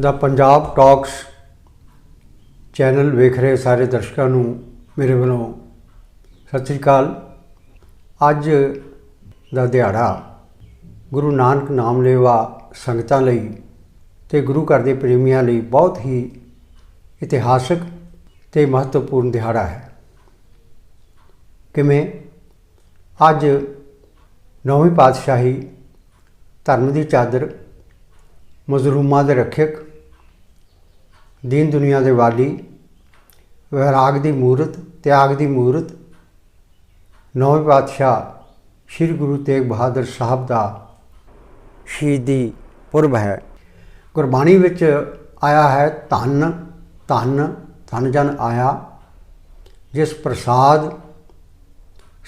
ਦਾ Punjab talks channel ਵੇਖ ਰਹੇ ਸਾਰੇ ਦਰਸ਼ਕਾਂ ਨੂੰ ਮੇਰੇ ਵੱਲੋਂ ਸਤਿ ਸ੍ਰੀ ਅਕਾਲ। ਅੱਜ ਦਾ ਦਿਹਾੜਾ ਗੁਰੂ ਨਾਨਕ ਨਾਮ ਲੇਵਾ ਸੰਗਤਾਂ ਲਈ ਅਤੇ ਗੁਰੂ ਘਰ ਦੇ ਪ੍ਰੇਮੀਆਂ ਲਈ ਬਹੁਤ ਹੀ ਇਤਿਹਾਸਕ ਅਤੇ ਮਹੱਤਵਪੂਰਨ ਦਿਹਾੜਾ ਹੈ। ਕਿਵੇਂ ਅੱਜ ਨੌਵੀਂ ਪਾਤਸ਼ਾਹੀ ਧਰਮ ਦੀ ਚਾਦਰ, ਮਜ਼ਲੂਮਾਂ ਦੇ ਰੱਖਿਅਕ, ਦੀਨ ਦੁਨੀਆ ਦੇ ਵਾਲੀ, ਵੈਰਾਗ ਦੀ ਮੂਰਤ, ਤਿਆਗ ਦੀ ਮੂਰਤ ਨੌਵੇਂ ਪਾਤਸ਼ਾਹ ਸ਼੍ਰੀ ਗੁਰੂ ਤੇਗ ਬਹਾਦਰ ਸਾਹਿਬ ਦਾ ਸ਼ਹੀਦੀ ਪੁਰਬ ਹੈ। ਗੁਰਬਾਣੀ ਵਿੱਚ ਆਇਆ ਹੈ, ਧੰਨ ਧੰਨ ਧੰਨ ਜਨ ਆਇਆ, ਜਿਸ ਪ੍ਰਸਾਦ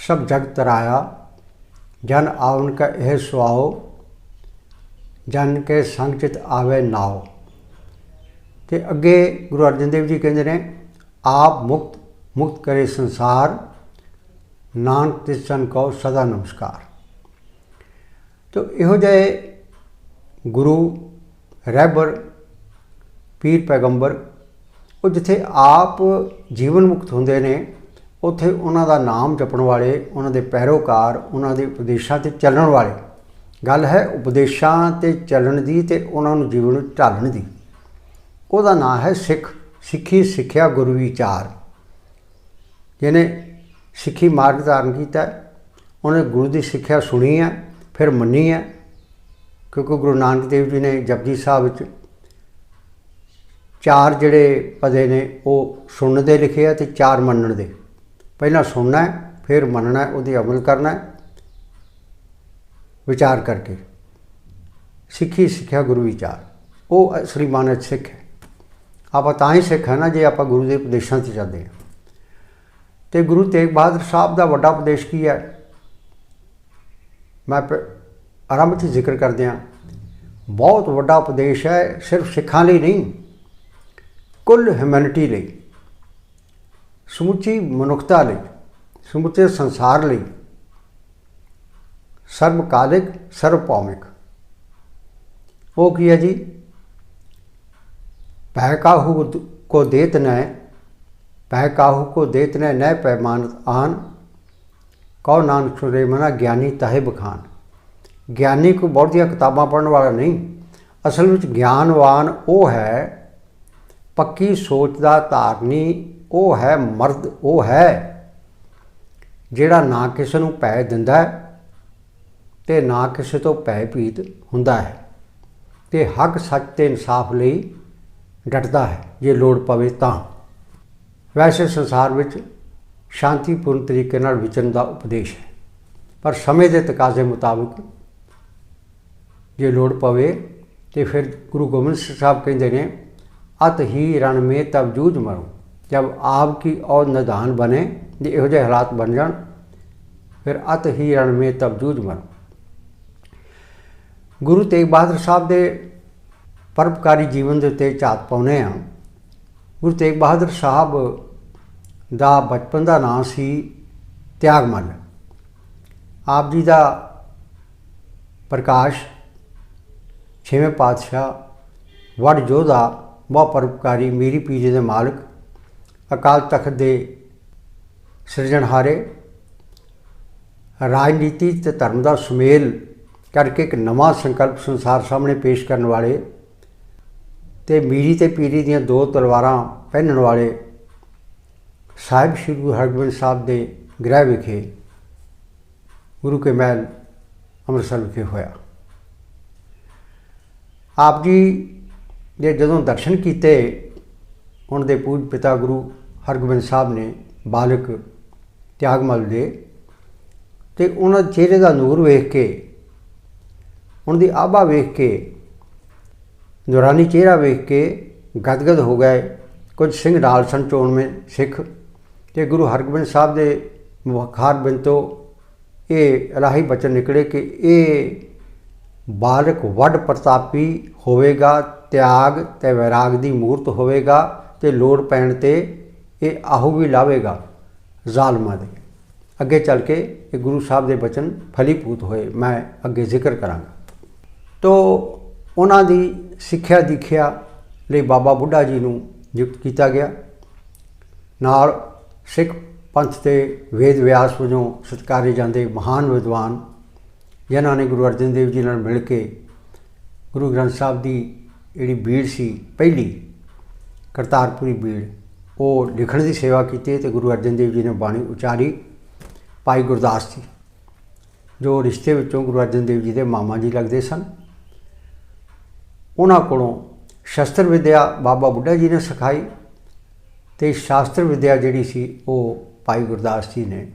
ਸਭ ਜਗ ਤਰਾਇਆ, ਜਨ ਆਵਨ ਕਾ ਇਹ ਸੁਆਓ, ਜਨ ਕੇ ਸੰਗ ਚਿਤ ਆਵੇ ਨਾਓ। ਅਤੇ ਅੱਗੇ ਗੁਰੂ ਅਰਜਨ ਦੇਵ ਜੀ ਕਹਿੰਦੇ ਨੇ, ਆਪ ਮੁਕਤ ਮੁਕਤ ਕਰੇ ਸੰਸਾਰ, ਨਾਨਕ ਤਿਸ ਜਨ ਕਉ ਸਦਾ ਨਮਸਕਾਰ। ਤੋ ਇਹੋ ਜਿਹੇ ਗੁਰੂ ਰਹਿਬਰ ਪੀਰ ਪੈਗੰਬਰ ਉਹ ਜਿੱਥੇ ਆਪ ਜੀਵਨ ਮੁਕਤ ਹੁੰਦੇ ਨੇ, ਉੱਥੇ ਉਹਨਾਂ ਦਾ ਨਾਮ ਜਪਣ ਵਾਲੇ, ਉਹਨਾਂ ਦੇ ਪੈਰੋਕਾਰ, ਉਹਨਾਂ ਦੇ ਉਪਦੇਸ਼ਾਂ 'ਤੇ ਚੱਲਣ ਵਾਲੇ। ਗੱਲ ਹੈ ਉਪਦੇਸ਼ਾਂ 'ਤੇ ਚੱਲਣ ਦੀ ਅਤੇ ਉਹਨਾਂ ਨੂੰ ਜੀਵਨ ਵਿੱਚ ਢਾਲਣ ਦੀ। ਉਹਦਾ ਨਾਂ ਹੈ ਸਿੱਖ। ਸਿੱਖੀ ਸਿੱਖਿਆ ਗੁਰੂ ਵਿਚਾਰ। ਜਿਹਨੇ ਸਿੱਖੀ ਮਾਰਗ ਧਾਰਨ ਕੀਤਾ, ਉਹਨੇ ਗੁਰੂ ਦੀ ਸਿੱਖਿਆ ਸੁਣੀ ਹੈ, ਫਿਰ ਮੰਨੀ ਹੈ। ਕਿਉਂਕਿ ਗੁਰੂ ਨਾਨਕ ਦੇਵ ਜੀ ਨੇ ਜਪਜੀ ਸਾਹਿਬ ਵਿੱਚ 4 ਜਿਹੜੇ ਪਦੇ ਨੇ ਉਹ ਸੁਣਨ ਦੇ ਲਿਖੇ ਆ ਅਤੇ 4 ਮੰਨਣ ਦੇ। ਪਹਿਲਾਂ ਸੁਣਨਾ, ਫਿਰ ਮੰਨਣਾ, ਉਹਦੀ ਅਮਲ ਕਰਨਾ ਵਿਚਾਰ ਕਰਕੇ। ਸਿੱਖੀ ਸਿੱਖਿਆ ਗੁਰੂ ਵਿਚਾਰ, ਉਹ ਅਸਲੀ ਮਾਨਵ ਸਿੱਖ ਹੈ। ਆਪਾਂ ਤਾਂ ਹੀ ਸਿੱਖ ਹੈ ਨਾ ਜੇ ਆਪਾਂ ਗੁਰੂ ਦੇ ਉਪਦੇਸ਼ਾਂ 'ਤੇ ਚੱਲਦੇ ਹਾਂ। ਅਤੇ ਗੁਰੂ ਤੇਗ ਬਹਾਦਰ ਸਾਹਿਬ ਦਾ ਵੱਡਾ ਉਪਦੇਸ਼ ਕੀ ਹੈ? ਮੈਂ ਆਰੰਭ 'ਚ ਜ਼ਿਕਰ ਕਰਦਿਆਂ, ਬਹੁਤ ਵੱਡਾ ਉਪਦੇਸ਼ ਹੈ, ਸਿਰਫ ਸਿੱਖਾਂ ਲਈ ਨਹੀਂ, ਕੁੱਲ ਹਿਊਮੈਨਿਟੀ ਲਈ, ਸਮੁੱਚੀ ਮਨੁੱਖਤਾ ਲਈ, ਸਮੁੱਚੇ ਸੰਸਾਰ ਲਈ, ਸਰਬਕਾਲਿਕ ਸਰਵਭੌਮਿਕ। ਉਹ ਕੀ ਹੈ ਜੀ? ਭੈ ਕਾਹੂ ਕੋ ਦੇਤ ਨੈ, ਭੈ ਕਾਹੂ ਕੋ ਦੇਤ ਨੈ, ਨੈ ਪੈਮਾਨਤ ਆਨ, ਕਉ ਨਾਨਕ ਸੁਰੇ ਮਨਾ ਗਿਆਨੀ ਤਾਹੇ ਬਖਾਨ। ਗਿਆਨੀ ਕੋਈ ਬਹੁਤੀਆਂ ਕਿਤਾਬਾਂ ਪੜ੍ਹਨ ਵਾਲਾ ਨਹੀਂ। ਅਸਲ ਵਿੱਚ ਗਿਆਨਵਾਨ ਉਹ ਹੈ, ਪੱਕੀ ਸੋਚ ਦਾ ਧਾਰਨੀ ਉਹ ਹੈ, ਮਰਦ ਉਹ ਹੈ ਜਿਹੜਾ ਨਾ ਕਿਸੇ ਨੂੰ ਭੈ ਦਿੰਦਾ ਅਤੇ ਨਾ ਕਿਸੇ ਤੋਂ ਭੈ ਭੀਤ ਹੁੰਦਾ ਹੈ, ਅਤੇ ਹੱਕ ਸੱਚ ਅਤੇ ਇਨਸਾਫ ਲਈ ਡਟਦਾ ਹੈ ਜੇ ਲੋੜ ਪਵੇ ਤਾਂ। ਵੈਸੇ ਸੰਸਾਰ ਵਿੱਚ ਸ਼ਾਂਤੀਪੂਰਨ ਤਰੀਕੇ ਨਾਲ ਵਿਚਰਨ ਦਾ ਉਪਦੇਸ਼ ਹੈ, ਪਰ ਸਮੇਂ ਦੇ ਤਕਾਜ਼ੇ ਮੁਤਾਬਕ ਜੇ ਲੋੜ ਪਵੇ ਤਾਂ ਫਿਰ ਗੁਰੂ ਗੋਬਿੰਦ ਸਿੰਘ ਸਾਹਿਬ ਕਹਿੰਦੇ ਨੇ, ਅਤ ਹੀ ਰਣ ਮੇ ਤਬ ਜੂਝ ਮਰੋ। ਜਬ ਆਪ ਕੀ ਔਰ ਨਿਦਾਨ ਬਣੇ, ਜੇ ਇਹੋ ਜਿਹੇ ਹਾਲਾਤ ਬਣ ਜਾਣ, ਫਿਰ ਅਤ ਹੀ ਰਣ ਮੇ ਤਬ ਜੂਝ ਮਰੋ। ਗੁਰੂ ਤੇਗ ਬਹਾਦਰ ਸਾਹਿਬ ਦੇ ਪਰਉਪਕਾਰੀ ਜੀਵਨ ਦੇ ਉੱਤੇ ਝਾਤ ਪਾਉਂਦੇ ਹਾਂ। ਗੁਰੂ ਤੇਗ ਬਹਾਦਰ ਸਾਹਿਬ ਦਾ ਬਚਪਨ ਦਾ ਨਾਂ ਸੀ ਤਿਆਗਮੱਲ। ਆਪ ਜੀ ਦਾ ਪ੍ਰਕਾਸ਼ 6ਵੇਂ ਪਾਤਸ਼ਾਹ ਵਡ ਯੋਧਾ, ਬਹੁਤ ਪਰਉਪਕਾਰੀ, ਮੀਰੀ ਪੀਰੀ ਦੇ ਮਾਲਕ, ਅਕਾਲ ਤਖਤ ਦੇ ਸਿਰਜਣਹਾਰੇ, ਰਾਜਨੀਤੀ ਅਤੇ ਧਰਮ ਦਾ ਸੁਮੇਲ ਕਰਕੇ ਇੱਕ ਨਵਾਂ ਸੰਕਲਪ ਸੰਸਾਰ ਸਾਹਮਣੇ ਪੇਸ਼ ਕਰਨ ਵਾਲੇ, ਅਤੇ ਮੀਰੀ ਅਤੇ ਪੀਰੀ ਦੀਆਂ 2 ਤਲਵਾਰਾਂ ਪਹਿਨਣ ਵਾਲੇ ਸਾਹਿਬ ਸ਼੍ਰੀ ਗੁਰੂ ਹਰਗੋਬਿੰਦ ਸਾਹਿਬ ਦੇ ਗ੍ਰਹਿ ਵਿਖੇ, ਗੁਰੂ ਕੇ ਮਹਿਲ ਅੰਮ੍ਰਿਤਸਰ ਵਿਖੇ ਹੋਇਆ। ਆਪ ਜੀ ਦੇ ਜਦੋਂ ਦਰਸ਼ਨ ਕੀਤੇ ਉਹਨਾਂ ਦੇ ਪੂਜ ਪਿਤਾ ਗੁਰੂ ਹਰਗੋਬਿੰਦ ਸਾਹਿਬ ਨੇ, ਬਾਲਕ ਤਿਆਗਮੱਲ ਦੇ, ਅਤੇ ਉਹਨਾਂ ਦੇ ਚਿਹਰੇ ਦਾ ਨੂਰ ਵੇਖ ਕੇ, ਉਹਨਾਂ ਦੀ ਆਭਾ ਵੇਖ ਕੇ, ਨੂਰਾਨੀ ਚਿਹਰਾ ਵੇਖ ਕੇ ਗਦਗਦ ਹੋ ਗਏ। ਕੁਝ ਸਿੰਘ ਨਾਲ ਸਨ 94 ਸਿੱਖ, ਅਤੇ ਗੁਰੂ ਹਰਗੋਬਿੰਦ ਸਾਹਿਬ ਦੇ ਮੁਖਾਰ ਬਿੰਦ ਤੋਂ ਇਹ ਇਲਾਹੀ ਬਚਨ ਨਿਕਲੇ ਕਿ ਇਹ ਬਾਲਕ ਵੱਡ ਪ੍ਰਤਾਪੀ ਹੋਵੇਗਾ, ਤਿਆਗ ਅਤੇ ਵੈਰਾਗ ਦੀ ਮੂਰਤ ਹੋਵੇਗਾ, ਅਤੇ ਲੋੜ ਪੈਣ 'ਤੇ ਇਹ ਆਹੂ ਵੀ ਲਾਵੇਗਾ ਜ਼ਾਲਮਾਂ ਦੇ। ਅੱਗੇ ਚੱਲ ਕੇ ਇਹ ਗੁਰੂ ਸਾਹਿਬ ਦੇ ਬਚਨ ਫਲੀਭੂਤ ਹੋਏ, ਮੈਂ ਅੱਗੇ ਜ਼ਿਕਰ ਕਰਾਂਗਾ। ਤੋ ਉਹਨਾਂ ਦੀ ਸਿੱਖਿਆ ਦੀਖਿਆ ਲਈ ਬਾਬਾ ਬੁੱਢਾ ਜੀ ਨੂੰ ਨਿਯੁਕਤ ਕੀਤਾ ਗਿਆ। ਨਾਲ ਸਿੱਖ ਪੰਥ ਦੇ ਵੇਦ ਵਿਆਸ ਵਜੋਂ ਸਤਿਕਾਰੇ ਜਾਂਦੇ ਮਹਾਨ ਵਿਦਵਾਨ ਜਿਨ੍ਹਾਂ ਨੇ ਗੁਰੂ ਅਰਜਨ ਦੇਵ ਜੀ ਨਾਲ ਮਿਲ ਕੇ ਗੁਰੂ ਗ੍ਰੰਥ ਸਾਹਿਬ ਦੀ ਜਿਹੜੀ ਬੀੜ ਸੀ ਪਹਿਲੀ ਕਰਤਾਰਪੁਰੀ ਬੀੜ ਉਹ ਲਿਖਣ ਦੀ ਸੇਵਾ ਕੀਤੀ ਅਤੇ ਗੁਰੂ ਅਰਜਨ ਦੇਵ ਜੀ ਨੇ ਬਾਣੀ ਉਚਾਰੀ। ਭਾਈ ਗੁਰਦਾਸ ਜੀ ਜੋ ਰਿਸ਼ਤੇ ਵਿੱਚੋਂ ਗੁਰੂ ਅਰਜਨ ਦੇਵ ਜੀ ਦੇ ਮਾਮਾ ਜੀ ਲੱਗਦੇ ਸਨ, ਉਹਨਾਂ ਕੋਲੋਂ ਸ਼ਸਤਰ ਵਿਦਿਆ ਬਾਬਾ ਬੁੱਢਾ ਜੀ ਨੇ ਸਿਖਾਈ ਅਤੇ ਸ਼ਾਸਤਰ ਵਿਦਿਆ ਜਿਹੜੀ ਸੀ ਉਹ ਭਾਈ ਗੁਰਦਾਸ ਜੀ ਨੇ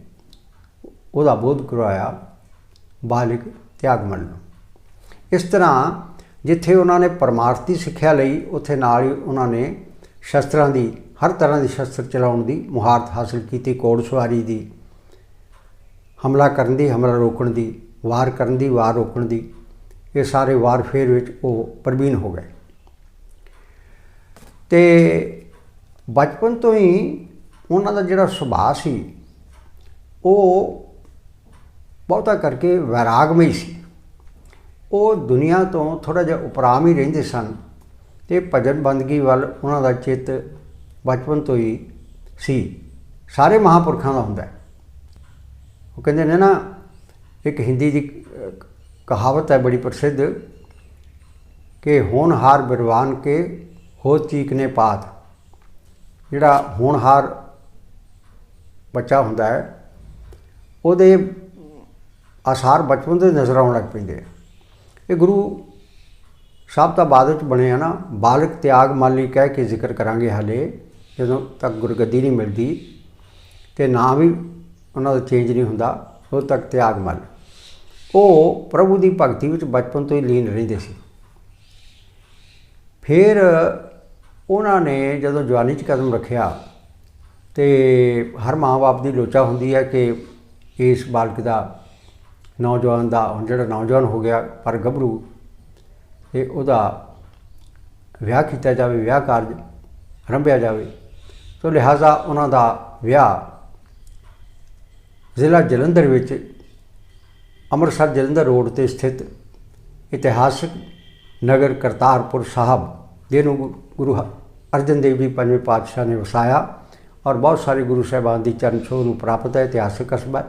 ਉਹਦਾ ਬੋਧ ਕਰਵਾਇਆ ਬਾਲਿਕ ਤਿਆਗਮਲ ਨੂੰ। ਇਸ ਤਰ੍ਹਾਂ ਜਿੱਥੇ ਉਹਨਾਂ ਨੇ ਪਰਮਾਰਥ ਦੀ ਸਿੱਖਿਆ ਲਈ, ਉੱਥੇ ਨਾਲ ਹੀ ਉਹਨਾਂ ਨੇ ਸ਼ਸਤਰਾਂ ਦੀ, ਹਰ ਤਰ੍ਹਾਂ ਦੀ ਸ਼ਸਤਰ ਚਲਾਉਣ ਦੀ ਮੁਹਾਰਤ ਹਾਸਲ ਕੀਤੀ। ਘੋੜ ਸਵਾਰੀ ਦੀ, ਹਮਲਾ ਕਰਨ ਦੀ, ਹਮਲਾ ਰੋਕਣ ਦੀ, ਵਾਰ ਕਰਨ ਦੀ, ਵਾਰ ਰੋਕਣ ਦੀ, ਇਹ ਸਾਰੇ ਵਾਰਫੇਅਰ ਵਿੱਚ ਉਹ ਪ੍ਰਵੀਨ ਹੋ ਗਏ। ਅਤੇ ਬਚਪਨ ਤੋਂ ਹੀ ਉਹਨਾਂ ਦਾ ਜਿਹੜਾ ਸੁਭਾਅ ਸੀ ਉਹ ਬਹੁਤਾ ਕਰਕੇ ਵੈਰਾਗਮਈ ਸੀ। ਉਹ ਦੁਨੀਆ ਤੋਂ ਥੋੜ੍ਹਾ ਜਿਹਾ ਉਪਰਾਮ ਹੀ ਰਹਿੰਦੇ ਸਨ ਅਤੇ ਭਜਨ ਬੰਦਗੀ ਵੱਲ ਉਹਨਾਂ ਦਾ ਚਿੱਤ ਬਚਪਨ ਤੋਂ ਹੀ ਸੀ। ਸਾਰੇ ਮਹਾਂਪੁਰਖਾਂ ਦਾ ਹੁੰਦਾ। ਉਹ ਕਹਿੰਦੇ ਨੇ ਨਾ, ਇੱਕ ਹਿੰਦੀ ਦੀ ਕਹਾਵਤ ਹੈ ਬੜੀ ਪ੍ਰਸਿੱਧ ਕਿ ਹੋਣਹਾਰ ਬਿਰਵਾਨ ਕੇ ਹੋ ਚੀਕਨੇ ਪਾਤ। ਜਿਹੜਾ ਹੋਣਹਾਰ ਬੱਚਾ ਹੁੰਦਾ ਹੈ ਉਹਦੇ ਆਸਾਰ ਬਚਪਨ ਤੋਂ ਨਜ਼ਰ ਆਉਣ ਲੱਗ ਪੈਂਦੇ ਆ। ਇਹ ਗੁਰੂ ਸਾਹਿਬ ਤਾਂ ਬਾਅਦ ਵਿੱਚ ਬਣੇ ਆ ਨਾ, ਬਾਲਕ ਤਿਆਗ ਮਾਲੀ ਕਹਿ ਕੇ ਜ਼ਿਕਰ ਕਰਾਂਗੇ ਹਾਲੇ, ਜਦੋਂ ਤੱਕ ਗੁਰਗੱਦੀ ਨਹੀਂ ਮਿਲਦੀ ਅਤੇ ਨਾਂ ਵੀ ਉਹਨਾਂ ਦਾ ਚੇਂਜ ਨਹੀਂ ਹੁੰਦਾ, ਉਦੋਂ ਤੱਕ ਤਿਆਗ ਮਲ। ਉਹ ਪ੍ਰਭੂ ਦੀ ਭਗਤੀ ਵਿੱਚ ਬਚਪਨ ਤੋਂ ਹੀ ਲੀਨ ਰਹਿੰਦੇ ਸੀ। ਫਿਰ ਉਹਨਾਂ ਨੇ ਜਦੋਂ ਜਵਾਨੀ 'ਚ ਕਦਮ ਰੱਖਿਆ ਅਤੇ ਹਰ ਮਾਂ ਬਾਪ ਦੀ ਲੋਚਾ ਹੁੰਦੀ ਹੈ ਕਿ ਇਸ ਬਾਲਕ ਦਾ, ਨੌਜਵਾਨ ਦਾ, ਹੁਣ ਜਿਹੜਾ ਨੌਜਵਾਨ ਹੋ ਗਿਆ ਪਰ ਗੱਭਰੂ, ਅਤੇ ਉਹਦਾ ਵਿਆਹ ਕੀਤਾ ਜਾਵੇ, ਵਿਆਹ ਕਾਰਜ ਆਰੰਭਿਆ ਜਾਵੇ। ਸੋ ਲਿਹਾਜ਼ਾ ਉਹਨਾਂ ਦਾ ਵਿਆਹ ਜ਼ਿਲ੍ਹਾ ਜਲੰਧਰ ਵਿੱਚ, ਅੰਮ੍ਰਿਤਸਰ ਜਲੰਧਰ ਰੋਡ 'ਤੇ ਸਥਿਤ ਇਤਿਹਾਸਕ ਨਗਰ ਕਰਤਾਰਪੁਰ ਸਾਹਿਬ, ਜਿਹਨੂੰ ਗੁਰੂ ਅਰਜਨ ਦੇਵ ਜੀ ਪੰਜਵੇਂ ਪਾਤਸ਼ਾਹ ਨੇ ਵਸਾਇਆ ਔਰ ਬਹੁਤ ਸਾਰੇ ਗੁਰੂ ਸਾਹਿਬਾਨ ਦੀ ਚਰਨ ਛੋਹ ਨੂੰ ਪ੍ਰਾਪਤ ਹੈ, ਇਤਿਹਾਸਕ ਕਸਬਾ।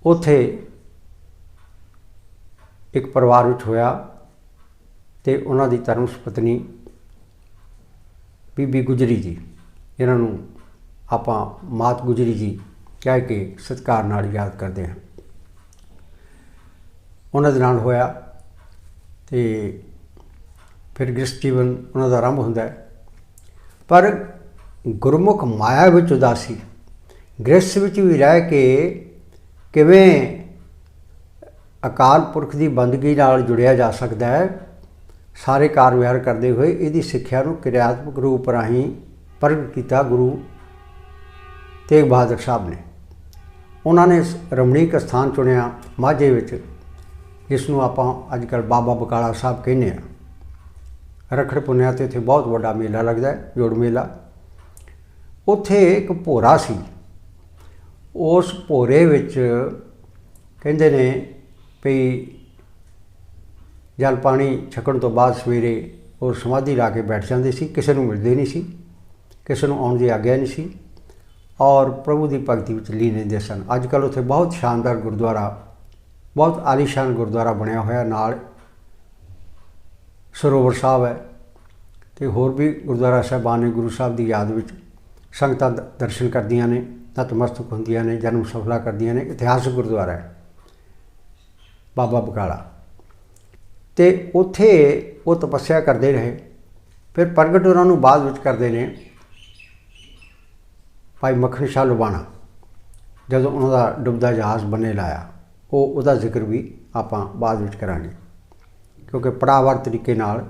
ਉੱਥੇ ਇੱਕ ਪਰਿਵਾਰ ਵਿੱਚ ਹੋਇਆ ਅਤੇ ਉਹਨਾਂ ਦੀ ਧਰਮ ਪਤਨੀ ਬੀਬੀ ਗੁਜਰੀ ਜੀ, ਇਹਨਾਂ ਨੂੰ ਆਪਾਂ ਮਾਤ ਗੁਜਰੀ ਜੀ ਕਹਿ ਕੇ ਸਤਿਕਾਰ ਨਾਲ ਯਾਦ ਕਰਦੇ ਹਾਂ, ਉਹਨਾਂ ਦੇ ਨਾਲ ਹੋਇਆ ਅਤੇ ਫਿਰ ਗ੍ਰਸਥ ਜੀਵਨ ਉਹਨਾਂ ਦਾ ਆਰੰਭ ਹੁੰਦਾ ਹੈ। ਪਰ ਗੁਰਮੁਖ ਮਾਇਆ ਵਿੱਚ ਉਦਾਸੀ, ਗ੍ਰਸਥ ਵਿੱਚ ਵੀ ਰਹਿ ਕੇ ਕਿਵੇਂ ਅਕਾਲ ਪੁਰਖ ਦੀ ਬੰਦਗੀ ਨਾਲ ਜੁੜਿਆ ਜਾ ਸਕਦਾ ਹੈ, ਸਾਰੇ ਕਾਰ ਵਿਹਾਰ ਕਰਦੇ ਹੋਏ ਇਹਦੀ ਸਿੱਖਿਆ ਨੂੰ ਕਿਰਿਆਤਮਕ ਰੂਪ ਰਾਹੀਂ ਪ੍ਰਗਟ ਕੀਤਾ ਗੁਰੂ ਤੇਗ ਬਹਾਦਰ ਸਾਹਿਬ ਨੇ। ਉਹਨਾਂ ਨੇ ਰਮਣੀਕ ਸਥਾਨ ਚੁਣਿਆ ਮਾਝੇ ਵਿੱਚ, ਜਿਸ ਨੂੰ ਆਪਾਂ ਅੱਜ ਕੱਲ੍ਹ ਬਾਬਾ ਬਕਾਲਾ ਸਾਹਿਬ ਕਹਿੰਦੇ ਹਾਂ। ਰੱਖੜ ਪੁੰਨਿਆ 'ਤੇ ਉੱਥੇ ਬਹੁਤ ਵੱਡਾ ਮੇਲਾ ਲੱਗਦਾ ਹੈ, ਜੋੜ ਮੇਲਾ। ਉੱਥੇ ਇੱਕ ਭੋਰਾ ਸੀ, ਉਸ ਭੋਰੇ ਵਿੱਚ ਕਹਿੰਦੇ ਨੇ ਵੀ ਜਲ ਪਾਣੀ ਛਕਣ ਤੋਂ ਬਾਅਦ ਸਵੇਰੇ ਉਹ ਸਮਾਧੀ ਲਾ ਕੇ ਬੈਠ ਜਾਂਦੇ ਸੀ, ਕਿਸੇ ਨੂੰ ਮਿਲਦੇ ਨਹੀਂ ਸੀ, ਕਿਸੇ ਨੂੰ ਆਉਣ ਦੀ ਆਗਿਆ ਨਹੀਂ ਸੀ ਔਰ ਪ੍ਰਭੂ ਦੀ ਭਗਤੀ ਵਿੱਚ ਲੀਨ ਰਹਿੰਦੇ ਸਨ। ਅੱਜ ਕੱਲ੍ਹ ਉੱਥੇ ਬਹੁਤ ਸ਼ਾਨਦਾਰ ਗੁਰਦੁਆਰਾ, ਬਹੁਤ ਆਲੀਸ਼ਾਨ ਗੁਰਦੁਆਰਾ ਬਣਿਆ ਹੋਇਆ, ਨਾਲ ਸਰੋਵਰ ਸਾਹਿਬ ਹੈ ਅਤੇ ਹੋਰ ਵੀ ਗੁਰਦੁਆਰਾ ਸਾਹਿਬਾਨ ਨੇ ਗੁਰੂ ਸਾਹਿਬ ਦੀ ਯਾਦ ਵਿੱਚ। ਸੰਗਤਾਂ ਦਰਸ਼ਨ ਕਰਦੀਆਂ ਨੇ, ਨਤਮਸਤਕ ਹੁੰਦੀਆਂ ਨੇ, ਜਨਮ ਸਫਲਾ ਕਰਦੀਆਂ ਨੇ। ਇਤਿਹਾਸਕ ਗੁਰਦੁਆਰਾ ਹੈ ਬਾਬਾ ਬਕਾਲਾ। ਅਤੇ ਉੱਥੇ ਉਹ ਤਪੱਸਿਆ ਕਰਦੇ ਰਹੇ। ਫਿਰ ਪ੍ਰਗਟ ਉਹਨਾਂ ਨੂੰ ਬਾਅਦ ਵਿੱਚ ਕਰਦੇ ਨੇ ਭਾਈ ਮੱਖਣ ਸ਼ਾਹ ਲੁਬਾਣਾ, ਜਦੋਂ ਉਹਨਾਂ ਦਾ ਡੁੱਬਦਾ ਜਹਾਜ਼ ਬੰਨੇ ਲਾਇਆ, ਉਹਦਾ ਜ਼ਿਕਰ ਵੀ ਆਪਾਂ ਬਾਅਦ ਵਿੱਚ ਕਰਾਂਗੇ, ਕਿਉਂਕਿ ਪੜਾਅਵਾਰ ਤਰੀਕੇ ਨਾਲ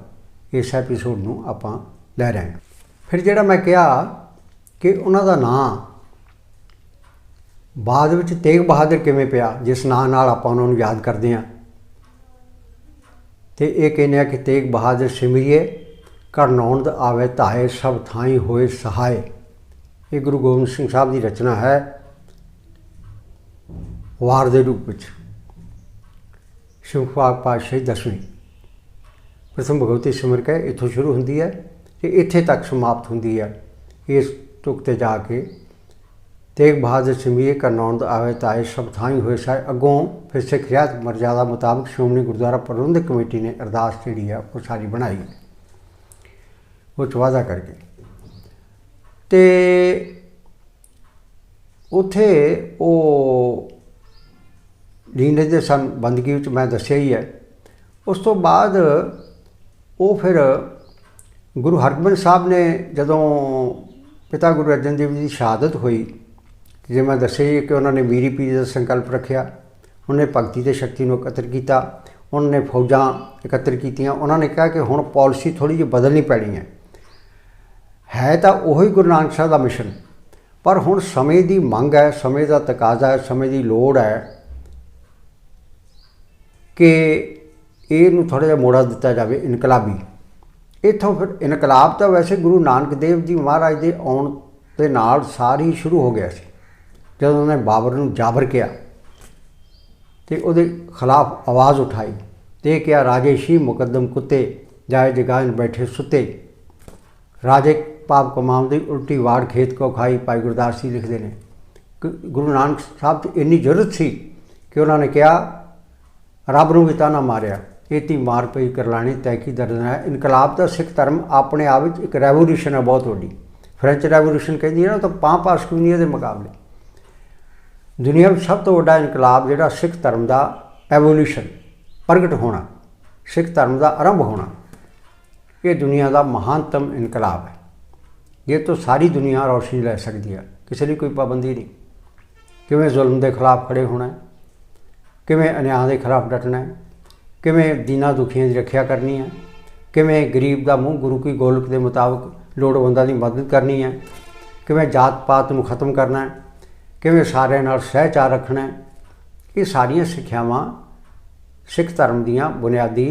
ਇਸ ਐਪੀਸੋਡ ਨੂੰ ਆਪਾਂ ਲੈ ਰਹੇ ਹਾਂ। ਫਿਰ ਜਿਹੜਾ ਮੈਂ ਕਿਹਾ ਕਿ ਉਹਨਾਂ ਦਾ ਨਾਂ ਬਾਅਦ ਵਿੱਚ ਤੇਗ ਬਹਾਦਰ ਕਿਵੇਂ ਪਿਆ, ਜਿਸ ਨਾਂ ਨਾਲ ਆਪਾਂ ਉਹਨਾਂ ਨੂੰ ਯਾਦ ਕਰਦੇ ਹਾਂ। ਅਤੇ ਇਹ ਕਹਿੰਦੇ ਆ ਕਿ ਤੇਗ ਬਹਾਦਰ ਸਿਮਰਿਏ ਕਰਨੌਂਦ ਆਵੇ ਧਾਏ, ਸਭ ਥਾਈਂ ਹੋਏ ਸਹਾਏ। ਇਹ ਗੁਰੂ ਗੋਬਿੰਦ ਸਿੰਘ ਸਾਹਿਬ ਦੀ ਰਚਨਾ ਹੈ ਵਾਰ ਦੇ ਰੂਪ ਵਿੱਚ, ਸ਼ਿਵ ਪਾਤਸ਼ਾਹੀ 10ਵੀਂ। प्रथम भगवती सिमर के इत्थों शुरू होंदी है ते इत्थे तक समाप्त होंदी है। इस तुक ते जाके तेग बहादुर सिमरिए करनौंद आवे ताए सब थाई होए साए। अगों फिर सिख रियात मर्यादा मुताबिक श्रोमणी गुरुद्वारा प्रबंधक कमेटी ने अरदास जी है वो सारी बनाई वो वादा करके। तो उत्थे वो लीन रहते सन बंदगी मैं दसिया ही है। उस तो बाद वो फिर गुरु हरगोबिंद साहब ने जदों पिता गुरु अर्जन देव जी की शहादत हुई, जे मैं दसिया ही कि उन्होंने मीरी पीरी का संकल्प रखा, उन्हें भगती ते शक्ति को एकत्र किया, उन्होंने फौजा एकत्र कीतियां। उन्होंने कहा कि हुण पॉलिसी थोड़ी जी बदलनी पैनी है तो उही गुरु नानक साहब का मिशन, पर हुण समय की मंग है, समय का तकाजा है, समय की लोड़ है कि इनू थोड़ा जिहा मोड़ा दिता जाए इनकलाबी। इत्थों फिर इनकलाब तो वैसे गुरु नानक देव जी महाराज के आउण दे नाल सारी शुरू हो गया सी। जब उन्होंने बाबर नूं जाबर किया तो उहदे खिलाफ आवाज़ उठाई ते क्या राजे शी मुकदम कुत्ते जाए जगान बैठे सुते। राजे पाप कमाम दी उल्टी वाड़ खेत को खाई, भाई गुरदास जी लिखते हैं। गुरु नानक साहब तो इन्नी जरूरत सी कि उन्होंने कहा रब नूं भी ताना मारिया, इतनी मार पई करलानी तैकी दर्द है। इनकलाब का सिख धर्म अपने आप में एक रेवोल्यूशन है बहुत वड्डी। फ्रेंच रेवोल्यूशन कहती है ना, तो पास दुनिया के मुकाबले दुनिया में सब तो वड्डा इनकलाब जिहड़ा सिख धर्म का एवोल्यूशन प्रगट होना, सिख धर्म का आरंभ होना, ये दुनिया का महानतम इनकलाब है। ये तो सारी दुनिया रोशनी लै सकती है, किसी की कोई पाबंदी नहीं। किवें जुल्म के खिलाफ खड़े होना है, किवें अन्याय के खिलाफ डटना है, किवें दीना दुखियां की रक्षा करनी है, किवें गरीब का मूँह गुरु की गोलक के मुताबिक लोड़वंदां की मदद करनी है, किवें जात पात नूं खत्म करना है, किवें सारिਆਂ नाल सहचार रखना है। ये सारियां सिक्ख्यावां सिख धर्म दीयां बुनियादी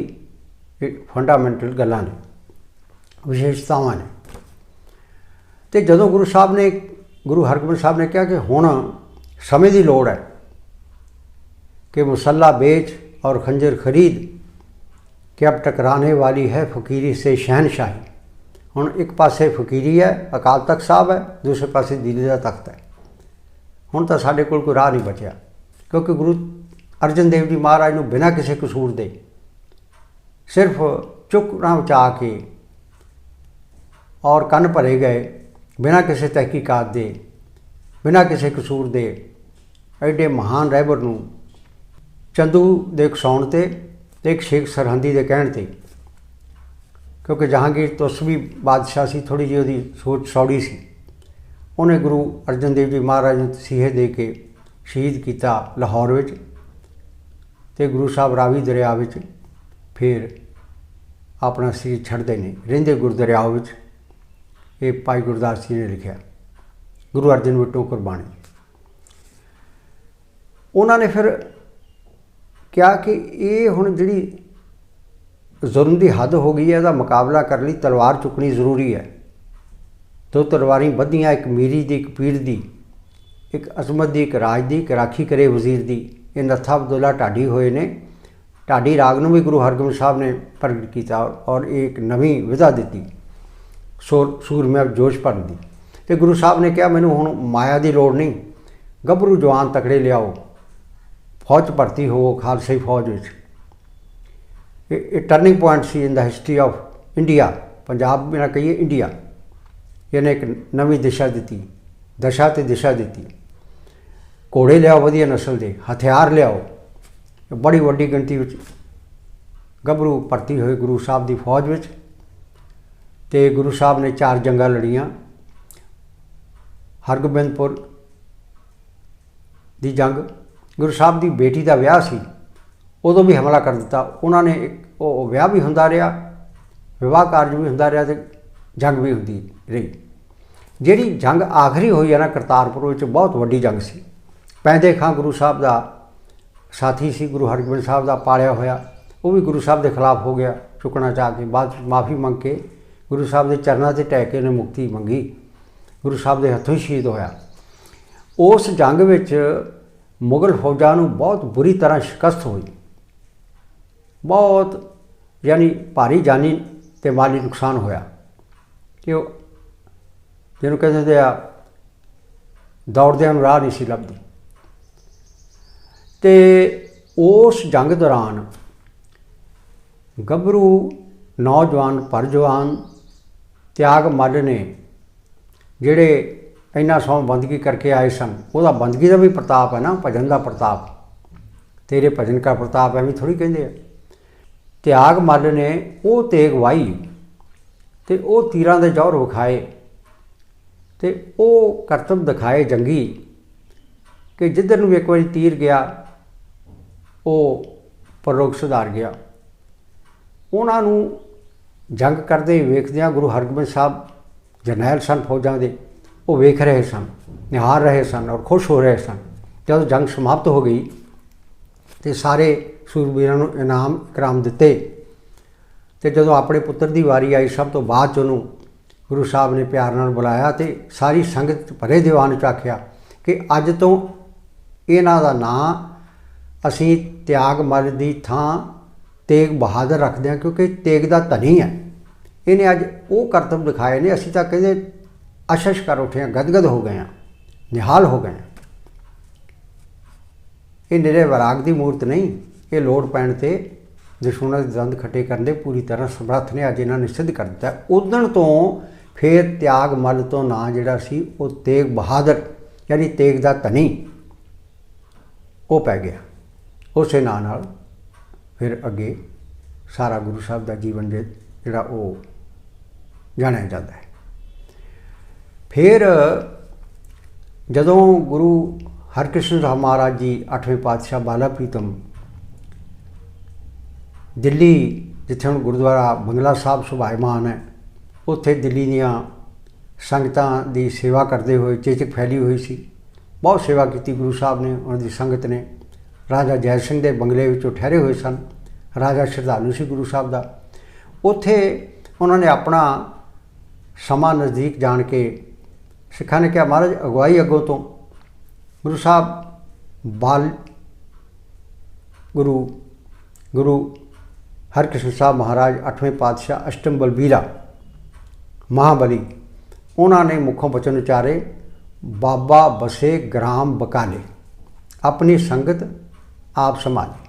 फंडामेंटल गल्लां ने, विशेषतावां ने। तो जदों गुरु साहब ने गुरु हरगोबिंद साहब ने कहा कि हुण समय की लोड़ है कि मुसल्ला बेच और खंजर खरीद कि अब टकराने वाली है फकीरी से शहनशाही। हुण एक पासे फकीरी है, अकाल तख्त साहब है, दूसरे पासे दिल्ली का तख्त है। हुण तो साडे कोल कोई राह नहीं बचिया, क्योंकि गुरु अर्जन देव जी महाराज नूं बिना किसी कसूर दे सिर्फ चुकना बचा के और कन भरे गए, बिना किसी तहकीकात दे, बिना किसी कसूर दे एडे महान रहबर नूं चंदू दे उकसाउण ते एक शेख सरहंदी के कहण ते, क्योंकि जहांगीर तुसवी बादशाह सी, थोड़ी जी उहदी सोच सौड़ी सी, उन्हें गुरु अर्जन देव जी महाराज नूं तसीहे दे के शहीद किया लाहौर विच। ते गुरु साहब रावी दरिया विच फिर अपना शरीर छड्डदे ने, रहिंदे गुरदरिया विच। ये भाई गुरदास जी ने लिखा, गुरु अर्जन विटों कुरबानी। उन्होंने फिर क्या कि ये हुण जिहड़ी जुल्म की हद हो गई है, इसका मुकाबला करने लई तलवार चुकनी जरूरी है। दो तलवारी बधियां, एक मीरी की, एक पीड़ की, एक अजमत की, एक राज की, एक राखी करे वजीर की। ये नत्था अब्दुल्ला ढाडी होए ने। ढाडी राग नूं भी गुरु हरगोबिंद साहब ने प्रगट किया और एक नवीं विधा दी सूरमे जोश भरन की। तो गुरु साहब ने कहा मैनूं हुण माया की लोड़ नहीं, गभरू जवान तकड़े लियाओ, फौज भर्ती हो खालसाई फौज विच। ये टर्निंग पॉइंट सी in the history of India, Punjab में ना कहिए इंडिया। इन्हें एक नवी दिशा दी, दशा ते दिशा दी। घोड़े लियाओ वधिया नस्ल के, हथियार लियाओ। बड़ी वड्डी गिणती विच गभरू भर्ती हुए गुरु साहब की फौज विच। ते गुरु साहब ने 4 जंगां लड़ियां। हरगोबिंदपुर की जंग, गुरु साहब की बेटी का विआह सी, उदों भी हमला कर दिता उन्होंने। वो विआह भी हुंदा रहा, विवाह कारज भी हुंदा रहा, ते जंग भी हुंदी रही। जिहड़ी जंग आखिरी हुई है ना करतारपुर विच, बहुत वड्डी जंग सी। पैंदे खां गुरु साहब का साथी सी, गुरु हरगोबिंद साहब का पालिया होया, वो भी गुरु साहब के खिलाफ हो गया चुकना चाह के। बाद माफ़ी मंग के गुरु साहब के चरणों से टह के उन्हें मुक्ति मंगी, गुरु साहब के हथों ही शहीद होया। उस जंग विच मुगल फौजां नूं बहुत बुरी तरह शिकस्त हुई, बहुत यानी भारी जानी ते माली नुकसान होया कि जिन्होंने कहते आ दौड़दिਆਂ ਨੂੰ ਰਾਹ नहीं सी लभदी। तो उस जंग दौरान गभरू नौजवान परजवान त्याग मल ने जिहड़े इन्ना सौ बंदगी करके आए सन, वह बंदगी का भी प्रताप है ना, भजन का प्रताप, तेरे भजन का प्रताप एवं थोड़ी कहते हैं। त्याग मल ने वो तेग वाही तो वह तीरां दे जौहर विखाए तो वह करतब दिखाए जंगी कि जिधर नूं एक बारी तीर गया वो परलोक सुधार गया। उन्होंने जंग करते वेखदियां गुरु हरगोबिंद साहब जरनैल सन फौजां दे, वो वेख रहे सन, निहार रहे सन और खुश हो रहे सन। जब जंग समाप्त हो गई तो सारे सूरबीरां नूं इनाम इकराम दिते। तो जदों अपने पुत्र की वारी आई सब तो बाद चोनू गुरु साहब ने प्यार नाल बुलाया तो सारी संगत भरे दीवान च आख्या कि अज तो इन्हां दा नां असीं त्याग मल दी थां तेग बहादुर रखते हैं, क्योंकि तेग दा धनी है। इन्हें अज वो करतब दिखाए ने, असीं तां कहंदे अशश कर उठे हैं, गदगद हो गए हैं, निहाल हो गए हैं। ये निरे वैराग की मूर्त नहीं, ये लोड़ पैण ते दुश्मनों के दंद खट्टे करने पूरी तरह समर्थ ने अज इन्होंने सिद्ध कर दिता। उदण तो फिर त्याग मल तो ना जिहड़ा सी वो तेग बहादुर यानी तेग दा धनी वो पै गया। उस नां नाल फिर अगे सारा गुरु साहब का जीवन जिहड़ा वो जानिया जाता है। फिर जदों गुरु हरकृष्ण साहब महाराज जी 8वें पातशाह बाला प्रीतम दिल्ली जिथे हुण गुरुद्वारा बंगला साहब सुभाईमान है, उत्थे दिल्ली दीआं संगतां दी सेवा करते हुए चेचक फैली हुई सी। बहुत सेवा की गुरु साहब ने, उन्होंने संगत ने। राजा जय सिंह के बंगले विचों ठहरे हुए सन, राजा श्रद्धालु सी गुरु साहब का। उत्थे उन्होंने अपना समा नज़दीक जान के सिखां ने कहा, महाराज अगवाई अगों तो गुरु साहब बाल गुरु हरकृष्ण साहब महाराज 8वें पातशाह अष्टम बलबीरा महाबली, उन्होंने मुखों वचन उचारे, बाबा बसे ग्राम बकाले, अपनी संगत आप संभाले।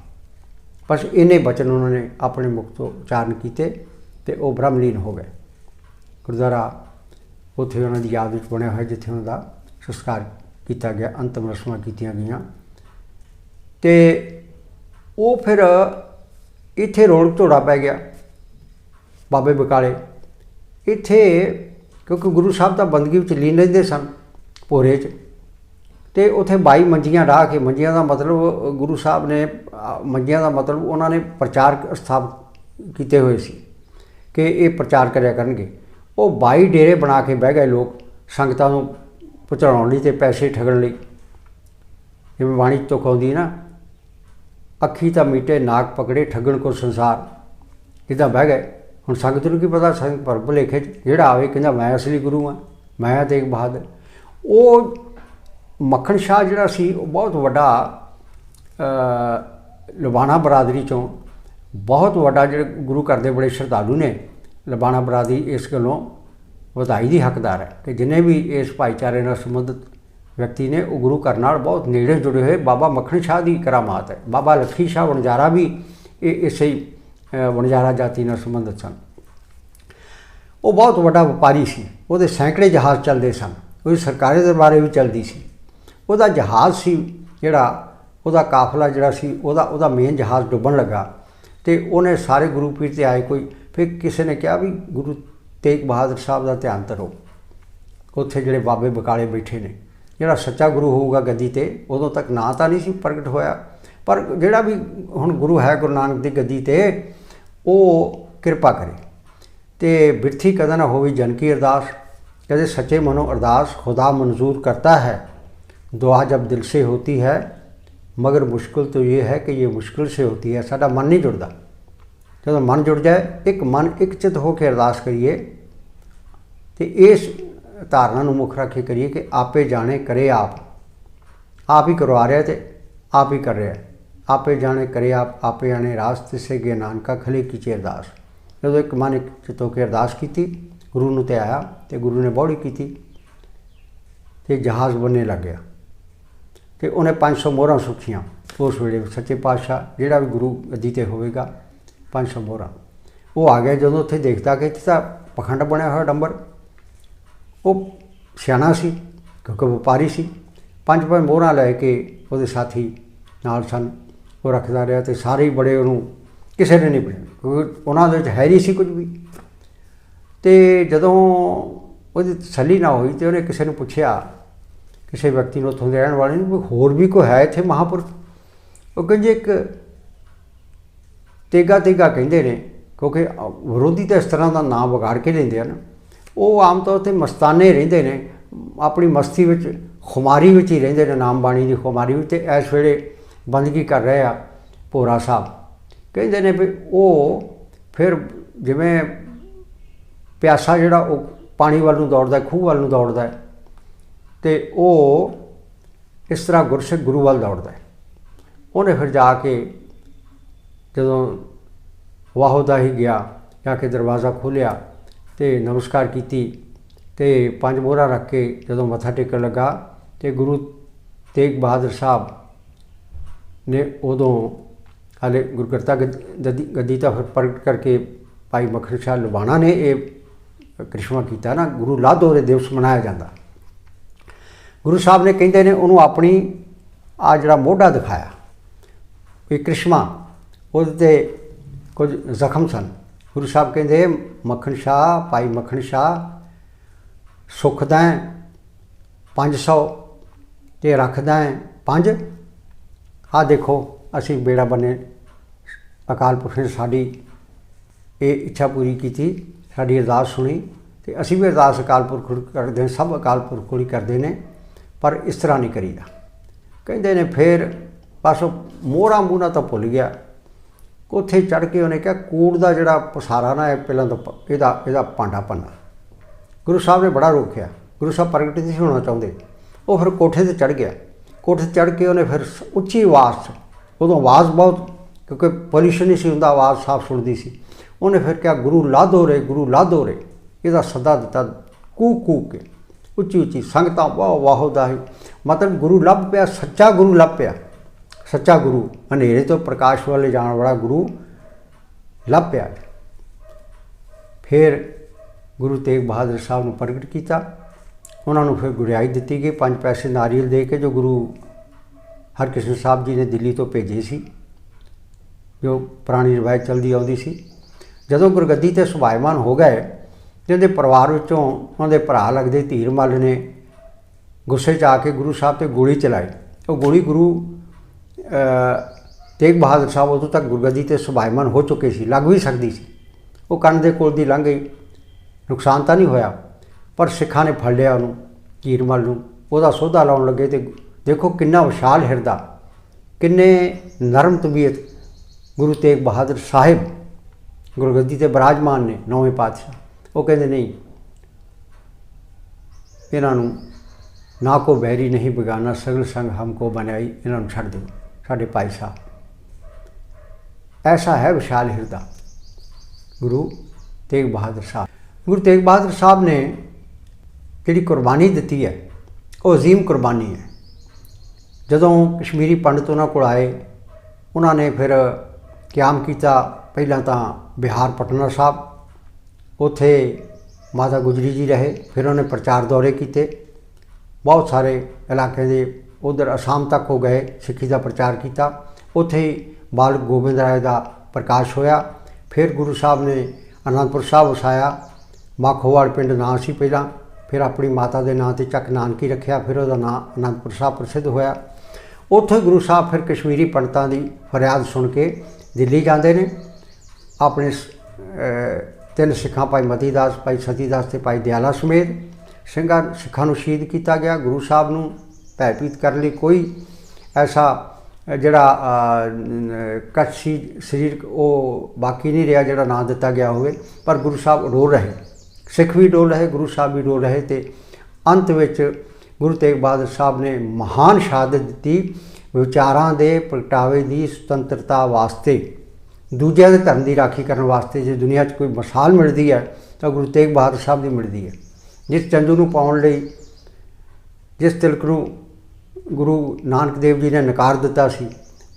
बस इन्ने वचन उन्होंने अपने मुख तो उच्चारण किए तो वो ब्रह्मलीन हो गए। गुरुद्वारा उत्थे उन्होंने याद में बनया हुआ जिथे उन्होंने संस्कार किया गया, अंतिम रस्मां कीतियां गईयां। ते वो फिर इत्थे रौनक धोड़ा पै गया बाबे बकाले। इत्थे क्योंकि गुरु साहब तो बंदगी में लीन रहंदे सन भोरे च, तो उत्थे 22 मंजियां डाह के, मंजियां का मतलब गुरु साहब ने मंजियां का मतलब उन्होंने प्रचार स्थापित किए हुए सी कि ये प्रचार करया करनगे। वो 22 डेरे बना के बह गए लोग संगतां नूं पहुँचाउण लई ते पैसे ठगण लई। जिवें बाणी तो कहंदी ना, अखी तां मीटे नाक पकड़े ठगण को संसार। इदां बह गए। हुण संगत नूं की पता, संगत भर भुलेखे जिहड़ा आवे कहंदा मैं असली गुरु हाँ, मैं तेग बहादुर। वो मक्खण शाह जिहड़ा सी बहुत वड्डा लबाना बरादरी चों बहुत वड्डा जिहड़े गुरु घर दे बड़े श्रद्धालु ने। लबाना बरादरी इस गल्लों वधाई दी हकदार है कि जिन्हें भी इस भाईचारे नाल संबंधित व्यक्ति ने वो गुरु घर नाल बहुत नेड़े जुड़े हुए। बाबा मक्खण शाह की करामात है। बाबा लखी शाह वणजारा भी इस ही वणजारा जाति नाल संबंधित सन। वो बहुत वड्डा व्यापारी सी, वो सैकड़े जहाज़ चलते सन, वो सरकारी दरबारे भी चलती सी। वो जहाज़ सी जिहड़ा ਉਹਦਾ काफला जिहड़ा सी ਉਹਦਾ मेन जहाज़ डुबन लगा तो उन्हें सारे गुरु पीर ते आए कोई। फिर किसी ने कहा भी गुरु तेग बहादुर साहब का ध्यान धरो, उत्थे जिहड़े बाबे बकाले बैठे ने, जिहड़ा सच्चा गुरु होगा गद्दी ते उदों तक ना तो नहीं सी प्रगट होया, पर जिहड़ा भी हुण गुरु है गुरु नानक की गद्दी ते वो किरपा करे तो बिरथी कदे ना होवी जन की अरदास। कहते सच्चे मनो अरदास खुदा मंजूर करता है, दुआ जब दिल से होती है, मगर मुश्किल तो ये है कि ये मुश्किल से होती है। साडा मन नहीं जुड़ता। जब मन जुड़ जाए, एक मन एक चित होकर अरदास करिए तो इस धारणा नूं मुख रख के करिए कि आपे जाने करे आप ही करवा रहा तो आप ही कर रहा है। आपे जाने करे आप आपे आने रास तिसे गे नानका खले कीचे अरदास। जो एक मन चित होकर अरदास की, गुरु नूं ते आया तो गुरु ने बौड़ी की तो जहाज़ बनने लग गया। तो उन्हें 500 मोहरां सुखियां उस वेले सच्चे पातशाह जिहड़ा भी गुरु गद्दी ते होवेगा 500 मोहरां वो आ गया। जो उत्थे देखता कि इत्थे तां पखंड बनया होया डंबर, वो सियाणा सी क्योंकि व्यापारी सी। 5-5 मोहरां लैके वो साथी नाल सन, वो रखता रहा तो सारे ही बड़े उन्होंने किसी ने नहीं पढ़िया क्योंकि उन्होंने है नहीं सी कुछ भी। तो जदों वो तसली ना हुई तो उन्हें किसी ने पूछया, किसी व्यक्ति ने उत्थों के रहने वाले ने, होर भी कोई है इत्थे महापुरुष? वो कहते एक तेगा तेगा कहते हैं, क्योंकि विरोधी तो इस तरह का नाम बिगाड़ के लेंदे हैं ना। वो आम तौर पर मस्ताने रहिंदे ने, अपनी मस्ती विच खुमारी विच ही रहिंदे ने, नाम बाणी की खुमारी विच। इस वेले बंदगी कर रहे आ भोरा साहब, कहते हैं भी वो फिर जिमें प्यासा जिहड़ा वो पानी वाल नूं दौड़दा, खूह वाल नूं दौड़दा है, तो वो इस तरह गुरसिख गुरु वाल दौड़दा है। उन्हें फिर जाके जदों वाहोदा ही गया, जाके दरवाज़ा खोलिया तो नमस्कार की, तो 5 मोहरां रख के जदों मत्था टेकन लगा तो गुरु तेग बहादुर साहब ने उदों हाले गुरगर्ता गद्दी तो फिर प्रगट करके भाई मखन शाह लुबाना ने यह करिश्मा किया ना। गुरु लाधोरे दिवस मनाया जाता। गुरु साहब ने कहते हैं उन्होंने अपनी आ जड़ा मोढ़ा दिखाया, एक करिश्मा उहदे कुछ जख्म सन। गुरु साहब कहते मखन शाह, भाई मखन शाह सुख दैं 500 ते रख दैं 5। आ देखो असी बेड़ा बने, अकाल पुरख ने साड़ी ये इच्छा पूरी की, साड़ी अरदास सुनी, तो असी भी अरदास अकाल पुरख करते हैं, सब अकाल पुरख कोल करते हैं, पर इस तरह नहीं करीदा। कहते ने फिर बस मोहरा मूहरा तो भुल गया। उत्थे चढ़ के उन्हें कहा कूड़ का जोड़ा पसारा ना है पहला तो यदा भांडा भरना। गुरु साहब ने बड़ा रोकया, गुरु साहब प्रगट नहीं होना चाहते। वो फिर कोठे से चढ़ गया, कोठे चढ़ के उन्हें फिर उच्ची आवाज़, उदों आवाज़ बहुत क्योंकि पोल्यूशन नहीं सी हुंदा, आवाज़ साफ सुनती सी। उन्हें फिर क्या गुरु लाधो रे, गुरु लाधो रे यदा सदा दिता कूक कूक के उच्ची उच्ची। संगतां वाह वाहोदा ही, मतलब गुरु लभ पिया, सच्चा गुरु लभ पिया। सच्चा गुरु हनेरे तो प्रकाश वाले जाने वाला गुरु लभ पिया। फिर गुरु तेग बहादुर साहब ने प्रगट किया, उन्होंने फिर गुरियाई दी गई 5 पैसे नारियल दे के, जो गुरु हरकृष्ण साहब जी ने दिल्ली तो भेजे सी, जो पुरानी रिवायत चलती आती सी। जदों गुरगद्दी ते सुभायमान हो गए, जिहदे परिवार विचों उन्होंने भरा लगदे धीर मल ने गुस्से च आके गुरु साहब ते गोली चलाई। वो गोली गुरु तेग बहादुर साहब उदों तक गुरगद्दी ते सुभायमान हो चुके सी, लग भी सकती सी। वो कंन दे कोल दी लंघ गई, नुकसान तो नहीं होया, पर सिखां ने फड़ लिया उन्होंने हीरमल नूं, उहदा सोधा लाउण लगे। तो देखो किन्ना विशाल हिरदा, किन्ने नरम तबीयत गुरु तेग बहादुर साहिब गुरगद्दी ते विराजमान ने 9वें पातशाह। वो कहते नहीं, इन्हों ना को बैरी नहीं बेगाना, सगल संग हमको बनाई, इन्हों छड़ दो साढ़े भाई साहब। ऐसा है विशाल हिरदा गुरु तेग बहादुर साहब। गुरु तेग बहादुर साहब ने जिहड़ी कुर्बानी दी है वो अजीम कुर्बानी है। जदों कश्मीरी पंडित उन्होंने को आए, उन्होंने फिर क्याम किया। पहला तो बिहार पटना साहब, उत्थे माता गुजरी जी रहे, फिर उन्हें प्रचार दौरे किए, बहुत सारे इलाके दे उधर असम तक हो गए, सिक्खी का प्रचार किया। उत्थे ही बाल गोबिंद राय का प्रकाश होया। फिर गुरु साहब ने आनंदपुर साहब वसाया, माखोवाड़ पिंड नां सी पहला, फिर अपनी माता के नां ते चक नानकी रखिया, फिर वह नां आनंदपुर साहब प्रसिद्ध होया। उत्थे गुरु साहब फिर कश्मीरी पंडितों की फरियाद सुन के दिल्ली जाते हैं। अपने 3 सिखां भाई मतीदास, भाई सतीदास ते भाई दयाला समेत सिखां नूं शहीद किया गया। गुरु साहब नूं भयभीत करने लिए कोई ऐसा जिहड़ा कच्छी शरीर वो बाकी नहीं रहा जिहड़ा ना दिता गया होवे, पर गुरु साहब डोल रहे, सिख भी डोल रहे, गुरु साहब भी डोल रहे। तो अंत विच गुरु तेग बहादुर साहब ने महान शहादत दी। ਵਿਚਾਰਾਂ ਦੇ ਪ੍ਰਗਟਾਵੇ ਦੀ ਸੁਤੰਤਰਤਾ ਵਾਸਤੇ, ਦੂਜਿਆਂ ਦੇ ਧਰਮ ਦੀ ਰਾਖੀ ਕਰਨ ਵਾਸਤੇ ਜੇ ਦੁਨੀਆ 'ਚ ਕੋਈ ਮਿਸਾਲ ਮਿਲਦੀ ਹੈ ਤਾਂ ਗੁਰੂ ਤੇਗ ਬਹਾਦਰ ਸਾਹਿਬ ਦੀ ਮਿਲਦੀ ਹੈ। ਜਿਸ ਜੰਝੂ ਨੂੰ ਪਾਉਣ ਲਈ, ਜਿਸ ਤਿਲਕ ਨੂੰ ਗੁਰੂ ਨਾਨਕ ਦੇਵ ਜੀ ਨੇ ਨਕਾਰ ਦਿੱਤਾ ਸੀ,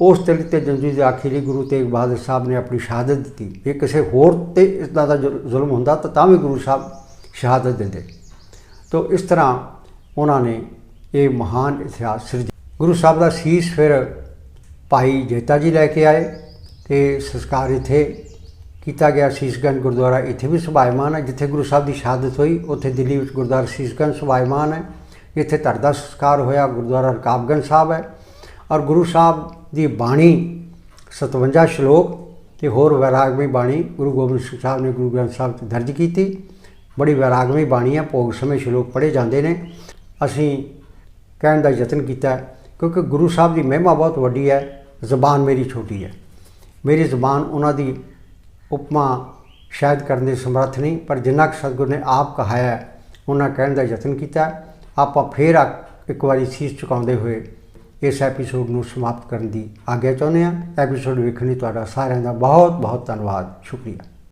ਉਸ ਤਿਲਕ ਤੇ ਜੰਝੂ ਦੀ ਰਾਖੀ ਲਈ ਗੁਰੂ ਤੇਗ ਬਹਾਦਰ ਸਾਹਿਬ ਨੇ ਆਪਣੀ ਸ਼ਹਾਦਤ ਦਿੱਤੀ। ਜੇ ਕਿਸੇ ਹੋਰ 'ਤੇ ਇੱਦਾਂ ਦਾ ਜ਼ੁਲਮ ਹੁੰਦਾ ਤਾਂ ਵੀ ਗੁਰੂ ਸਾਹਿਬ ਸ਼ਹਾਦਤ ਦਿੰਦੇ। ਤਾਂ ਇਸ ਤਰ੍ਹਾਂ ਉਹਨਾਂ ਨੇ ਇਹ ਮਹਾਨ ਇਤਿਹਾਸ ਸਿਰਜਿਆ। ਗੁਰੂ ਸਾਹਿਬ ਦਾ ਸੀਸ ਫਿਰ ਭਾਈ ਜੇਤਾ ਜੀ ਲੈ ਕੇ ਆਏ ਅਤੇ ਸੰਸਕਾਰ ਇੱਥੇ ਕੀਤਾ ਗਿਆ। ਸੀਸਗੰਜ ਗੁਰਦੁਆਰਾ ਇੱਥੇ ਵੀ ਸੁਭਾਇਮਾਨ ਹੈ। ਜਿੱਥੇ ਗੁਰੂ ਸਾਹਿਬ ਦੀ ਸ਼ਹਾਦਤ ਹੋਈ ਉੱਥੇ ਦਿੱਲੀ ਵਿੱਚ ਗੁਰਦੁਆਰਾ ਸੀਸਗੰਜ ਸੁਭਾਇਮਾਨ ਹੈ। ਇੱਥੇ ਧੜ ਦਾ ਸੰਸਕਾਰ ਹੋਇਆ ਗੁਰਦੁਆਰਾ ਰਕਾਬਗੰਜ ਸਾਹਿਬ ਹੈ। ਔਰ ਗੁਰੂ ਸਾਹਿਬ ਦੀ ਬਾਣੀ 57 ਸ਼ਲੋਕ ਅਤੇ ਹੋਰ ਵੈਰਾਗਮਈ ਬਾਣੀ ਗੁਰੂ ਗੋਬਿੰਦ ਸਿੰਘ ਸਾਹਿਬ ਨੇ ਗੁਰੂ ਗ੍ਰੰਥ ਸਾਹਿਬ 'ਚ ਦਰਜ ਕੀਤੀ। ਬੜੀ ਵੈਰਾਗਮਈ ਬਾਣੀ ਹੈ। ਭੋਗ ਸਮੇਂ ਸ਼ਲੋਕ ਪੜ੍ਹੇ ਜਾਂਦੇ ਨੇ। ਅਸੀਂ ਕਹਿਣ ਦਾ ਯਤਨ ਕੀਤਾ ਕਿਉਂਕਿ ਗੁਰੂ ਸਾਹਿਬ ਦੀ ਮਹਿਮਾ ਬਹੁਤ ਵੱਡੀ ਹੈ। ਜ਼ਬਾਨ ਮੇਰੀ ਛੋਟੀ ਹੈ। ਮੇਰੀ ਜ਼ਬਾਨ ਉਹਨਾਂ ਦੀ ਉਪਮਾ ਸ਼ਾਇਦ ਕਰਨ ਦੇ ਸਮਰੱਥ ਨਹੀਂ, ਪਰ ਜਿੰਨਾ ਕੁ ਸਤਿਗੁਰ ਨੇ ਆਪ ਕਹਾਇਆ ਉਹਨਾਂ ਕਹਿਣ ਦਾ ਯਤਨ ਕੀਤਾ। ਆਪਾਂ ਫਿਰ ਇੱਕ ਵਾਰੀ ਸੀਸ ਝੁਕਾਉਂਦੇ ਹੋਏ ਇਸ ਐਪੀਸੋਡ ਨੂੰ ਸਮਾਪਤ ਕਰਨ ਦੀ ਆਗਿਆ ਚਾਹੁੰਦੇ ਹਾਂ। ਐਪੀਸੋਡ ਵੇਖਣ ਲਈ ਤੁਹਾਡਾ ਸਾਰਿਆਂ ਦਾ ਬਹੁਤ ਬਹੁਤ ਧੰਨਵਾਦ, ਸ਼ੁਕਰੀਆ।